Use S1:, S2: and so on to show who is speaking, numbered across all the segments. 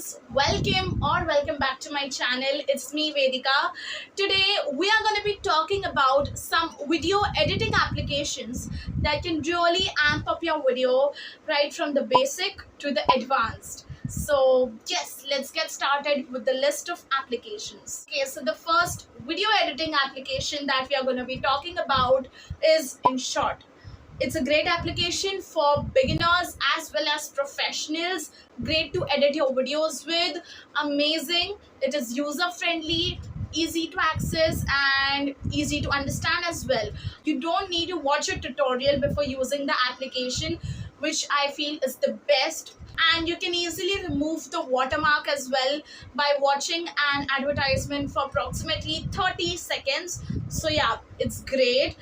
S1: friends, welcome back to my channel. It's me Vedika. Today we are going to be talking about some video editing applications that can really amp up your video right from the basic to the advanced. So yes, let's get started with the list of applications. Okay, so the first video editing application that we are going to be talking about is InShort. It's a great application for beginners as well as professionals. Great to edit your videos with. Amazing. It is user friendly, easy to access, and easy to understand as well. You don't need to watch a tutorial before using the application, which I feel is the best. And you can easily remove the watermark as well by watching an advertisement for approximately 30 seconds. So yeah, it's great.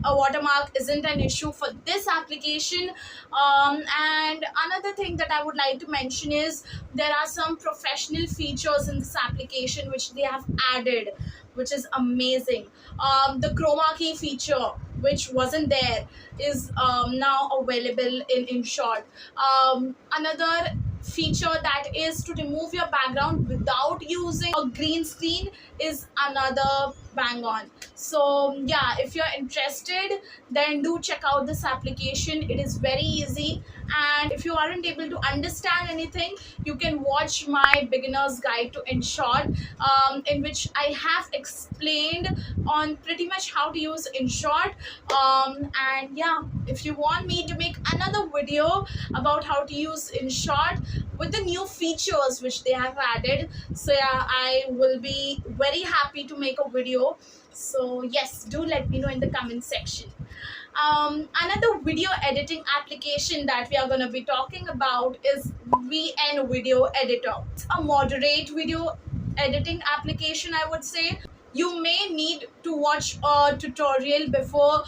S1: A watermark isn't an issue for this application. And another thing that I would like to mention is there are some professional features in this application which they have added, which is amazing. The chroma key feature, which wasn't there, is now available in InShort. Another feature that is to remove your background without using a green screen is another bang on. So yeah, if you're interested, then do check out this application. It is very easy, and if you aren't able to understand anything, you can watch my beginner's guide to InShort, in which I have explained on pretty much how to use InShort. And yeah, if you want me to make another video about how to use InShort with the new features which they have added, so yeah, I will be very happy to make a video. So yes, do let me know in the comment section. Another video editing application that we are going to be talking about is VN Video Editor. It's a moderate video editing application, I would say. You may need to watch a tutorial before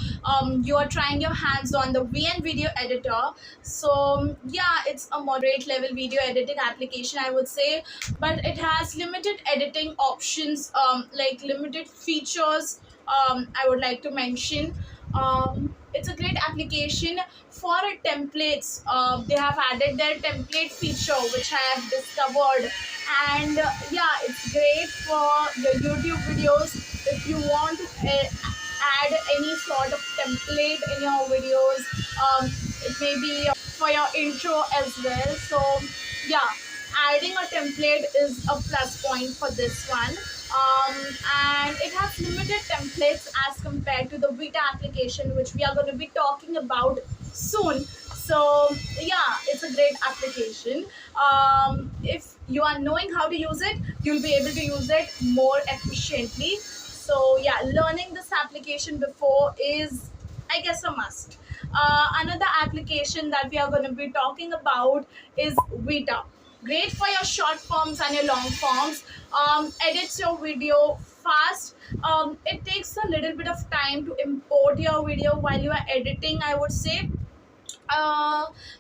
S1: you are trying your hands on the VN Video Editor. So yeah, it's a moderate level video editing application, I would say, but it has limited editing options, like limited features. I would like to mention. It's a great application for templates. They have added their template feature, which I have discovered, and yeah, it's great for your YouTube videos. If you want to add any sort of template in your videos, it may be for your intro as well. So yeah, adding a template is a plus point for this one. And it has limited templates as compared to the Vita application, which we are going to be talking about soon. So yeah, it's a great application. If you are knowing how to use it, you'll be able to use it more efficiently. So yeah, learning this application before is, I guess, a must. Another application that we are going to be talking about is Vita. Great for your short forms and your long forms. Edits your video fast. It takes a little bit of time to import your video while you are editing, I would say,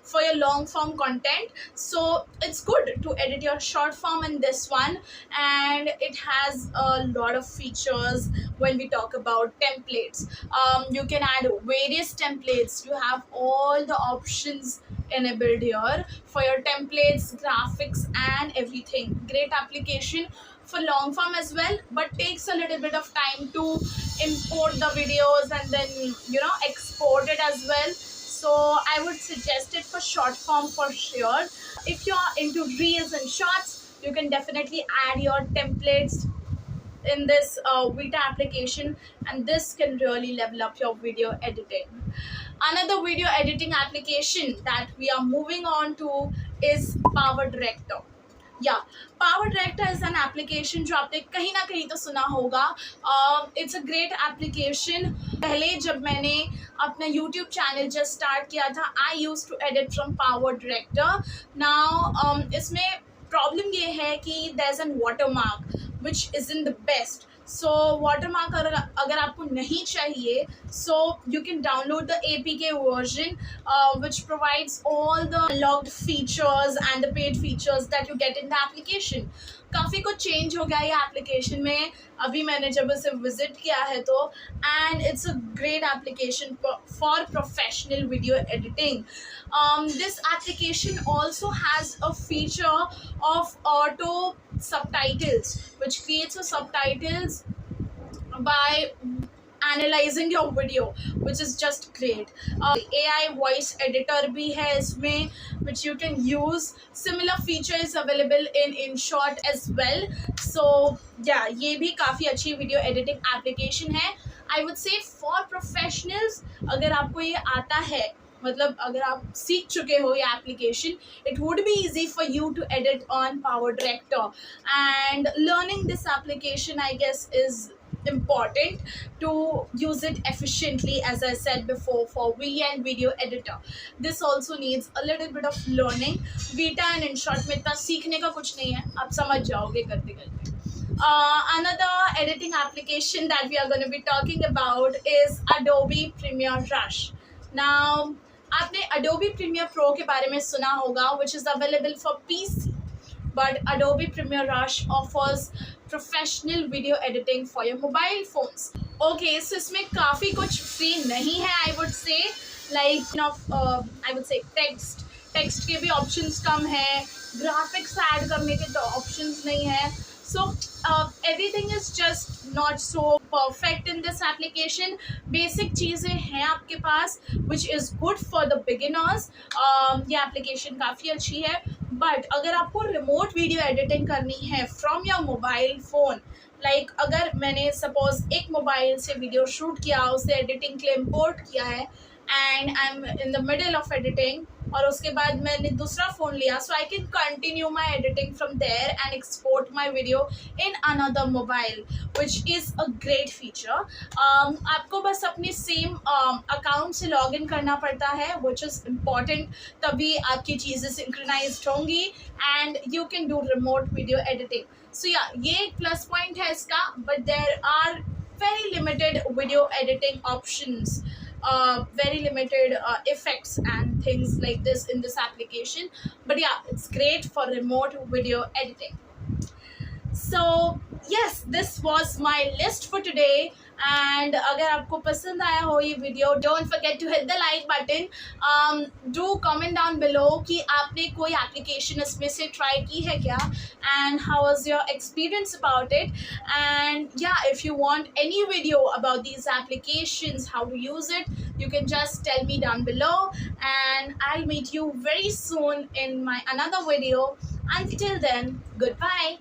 S1: for your long form content. So it's good to edit your short form in this one, and it has a lot of features. When we talk about templates, you can add various templates. You have all the options enabled here for your templates, graphics, and everything. Great application for long form as well, but takes a little bit of time to import the videos and then export it as well. So I would suggest it for short form for sure. If you are into reels and shorts, you can definitely add your templates in this Vita application, and this can really level up your video editing. Another video editing application that we are moving on to is Power Director. या power director is an application जो आपने कहीं ना कहीं तो सुना होगा. It's a great application. पहले जब मैंने अपना यूट्यूब चैनल जस्ट स्टार्ट किया था, I use to edit from power director. Now इसमें प्रॉब्लम ये है कि there is an water mark which is in the best. So watermark अगर आपको नहीं चाहिए, so you can download the APK version, which provides all the unlocked features and the paid features that you get in the application. काफ़ी कुछ change हो गया है application में, अभी मैंने जब इसे विजिट किया है तो, and it's a great application for professional video editing. This application also has a feature of auto subtitles, which creates a subtitles by analyzing your video, which is just great. AI voice editor भी है इसमें, which you can use. Similar feature is available in InShort as well. So yeah, ये भी काफ़ी अच्छी video editing application है. I would say for professionals, अगर आपको ये आता है, मतलब अगर आप सीख चुके हो ये application, it would be easy for you to edit on Power Director. And learning this application, I guess, is important to use it efficiently, as I said before, for VN video editor. This also needs a little bit of learning. Vita and InShort में इतना सीखने का कुछ नहीं है, आप समझ जाओगे करते करते. Another editing application that we are going to be talking about is Adobe Premiere Rush. Now, आपने Adobe Premiere Pro के बारे में सुना होगा, which is available for PC. But Adobe Premiere Rush offers professional video editing for your mobile phones. Okay, so इसमें काफ़ी कुछ free नहीं है, I would say. Like I would say text के भी options कम है, graphics add करने के तो options नहीं है. So everything is just not so perfect in this application. Basic चीज़ें हैं आपके पास, which is good for the beginners. ये application काफ़ी अच्छी है. बट अगर आपको रिमोट वीडियो एडिटिंग करनी है from your mobile phone, like अगर मैंने सपोज एक मोबाइल से वीडियो शूट किया, उसे एडिटिंग के लिए इम्पोर्ट किया है, and I am in the middle of editing, और उसके बाद मैंने दूसरा फ़ोन लिया, so I can continue my editing from there and export my video in another mobile, which is a great feature. आपको बस अपने सेम अकाउंट से लॉग इन करना पड़ता है, विच इज़ इम्पॉर्टेंट. तभी आपकी चीज़ें सिंक्रोनाइज्ड होंगी and you can do remote video editing. So या ये एक प्लस पॉइंट है इसका, but there are very limited video editing options, very limited effects and things like this in this application. But yeah, it's great for remote video editing. So yes, this was my list for today. And अगर आपको पसंद आया हो ये video, don't forget to hit the like button. Do comment down below कि आपने कोई application इसमें से try की है क्या, and how was your experience about it. And yeah, if you want any video about these applications, how to use it, you can just tell me down below, and I'll meet you very soon in my another video. Until then, goodbye.